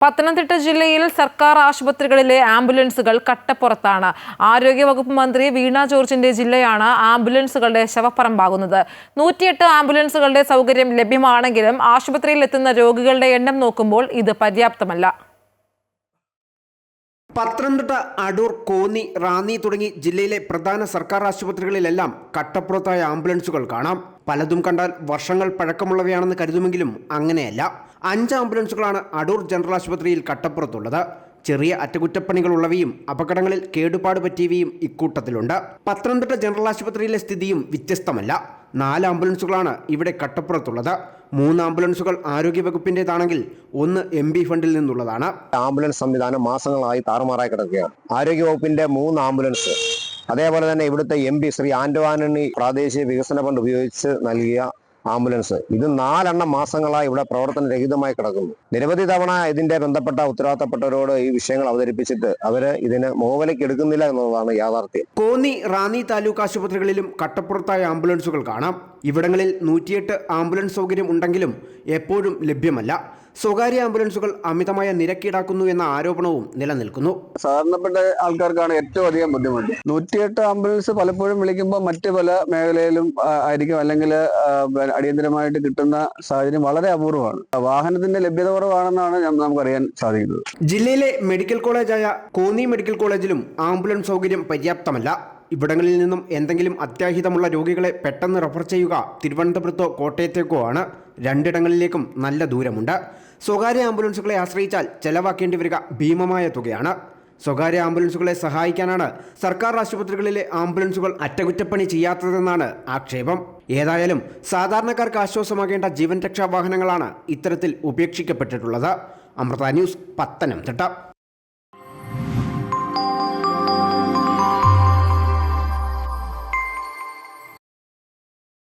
പത്തനംതിട്ട ജില്ലയിൽ സർക്കാർ ആശുപത്രികളിലെ ആംബുലൻസുകൾ കട്ടപ്പുറത്താണ്. ആരോഗ്യവകുപ്പ് മന്ത്രി വീണ ജോർജിന്റെ ജില്ലയാണ് ആംബുലൻസുകളുടെ ശവപ്പറമ്പാകുന്നത്. 108 ആംബുലൻസുകളുടെ സൗകര്യം ലഭ്യമാണെങ്കിലും ആശുപത്രിയിൽ എത്തുന്ന രോഗികളുടെ എണ്ണം നോക്കുമ്പോൾ ഇത് പര്യാപ്തമല്ല. പത്തനംതിട്ട, അടൂർ, കോന്നി, റാന്നി തുടങ്ങി ജില്ലയിലെ പ്രധാന സർക്കാർ ആശുപത്രികളിലെല്ലാം കട്ടപ്പുറത്തായ ആംബുലൻസുകൾ കാണാം. പലതും കണ്ടാൽ വർഷങ്ങൾ പഴക്കമുള്ളവയാണെന്ന് കരുതുമെങ്കിലും അങ്ങനെയല്ല. 5 ആംബുലൻസുകളാണ് അടൂർ ജനറൽ ആശുപത്രിയിൽ കട്ടപ്പുറത്തുള്ളത്. ചെറിയ അറ്റകുറ്റപ്പണികളുള്ളവയും അപകടങ്ങളിൽ കേടുപാട് പറ്റിയവയും ഇക്കൂട്ടത്തിലുണ്ട്. പത്തനംതിട്ട ജനറൽ ആശുപത്രിയിലെ സ്ഥിതിയും വ്യത്യസ്തമല്ല. 4 ആംബുലൻസുകളാണ് ഇവിടെ കട്ടപ്പുറത്തുള്ളത്. 3 ആംബുലൻസുകൾ ആരോഗ്യവകുപ്പിൻ്റെതാണെങ്കിൽ 1 MB ഫണ്ടിൽ നിന്നുള്ളതാണ്. ആംബുലൻസ് സംവിധാനം മാസങ്ങളായി താറുമാറായി കിടക്കുകയാണ്. ആരോഗ്യവകുപ്പിന്റെ 3 ആംബുലൻസ്, അതേപോലെ തന്നെ ഇവിടുത്തെ MB ശ്രീ ആന്റോ ആന്റണി പ്രാദേശിക വികസന ഫണ്ട് ഉപയോഗിച്ച് നൽകിയ ആംബുലൻസ്, ഇത് 4 മാസങ്ങളായി ഇവിടെ പ്രവർത്തനരഹിതമായി കിടക്കുന്നു. നിരവധി തവണ ഇതിന്റെ ബന്ധപ്പെട്ട ഉത്തരവാദിത്തപ്പെട്ടവരോട് ഈ വിഷയങ്ങൾ അവതരിപ്പിച്ചിട്ട് അവര് ഇതിന് മുഖവിലയ്ക്ക് എടുക്കുന്നില്ല എന്നുള്ളതാണ് യാഥാർത്ഥ്യം. കോന്നി, റാന്നി താലൂക്ക് ആശുപത്രികളിലും കട്ടപ്പുറത്തായ ആംബുലൻസുകൾ കാണാം. ഇവിടങ്ങളിൽ 108 ആംബുലൻസ് സൗകര്യം ഉണ്ടെങ്കിലും എപ്പോഴും ലഭ്യമല്ല. സ്വകാര്യ ആംബുലൻസുകൾ അമിതമായ നിരക്ക് ഈടാക്കുന്നു എന്ന ആരോപണവും നിലനിൽക്കുന്നു. സാധാരണപ്പെട്ട ആൾക്കാർക്കാണ് ഏറ്റവും അധികം ബുദ്ധിമുട്ട്. 108 ആംബുലൻസ് പലപ്പോഴും വിളിക്കുമ്പോൾ മറ്റ് പല മേഖലയിലും ആയിരിക്കും, അല്ലെങ്കിൽ അടിയന്തരമായിട്ട് കിട്ടുന്ന സാഹചര്യം വളരെ അപൂർവമാണ്. വാഹനത്തിന്റെ ലഭ്യത കുറവാണെന്നാണ് നമുക്കറിയാൻ സാധിക്കുന്നത്. ജില്ലയിലെ മെഡിക്കൽ കോളേജായ കോന്നി മെഡിക്കൽ കോളേജിലും ആംബുലൻസ് സൗകര്യം പര്യാപ്തമല്ല. ഇവിടങ്ങളിൽ നിന്നും എന്തെങ്കിലും അത്യാഹിതമുള്ള രോഗികളെ പെട്ടെന്ന് റെഫർ ചെയ്യുക തിരുവനന്തപുരത്തോ കോട്ടയത്തേക്കോ ആണ്. 2 ഇടങ്ങളിലേക്കും നല്ല ദൂരമുണ്ട്. സ്വകാര്യ ആംബുലൻസുകളെ ആശ്രയിച്ചാൽ ചെലവാക്കേണ്ടി വരിക ഭീമമായ തുകയാണ്. സ്വകാര്യ ആംബുലൻസുകളെ സഹായിക്കാനാണ് സർക്കാർ ആശുപത്രികളിലെ ആംബുലൻസുകൾ അറ്റകുറ്റപ്പണി ചെയ്യാത്തതെന്നാണ് ആക്ഷേപം. ഏതായാലും സാധാരണക്കാർക്ക് ആശ്വാസമാകേണ്ട ജീവൻ രക്ഷാ വാഹനങ്ങളാണ് ഇത്തരത്തിൽ ഉപേക്ഷിക്കപ്പെട്ടിട്ടുള്ളത്. അമൃത ന്യൂസ്, പത്തനംതിട്ട.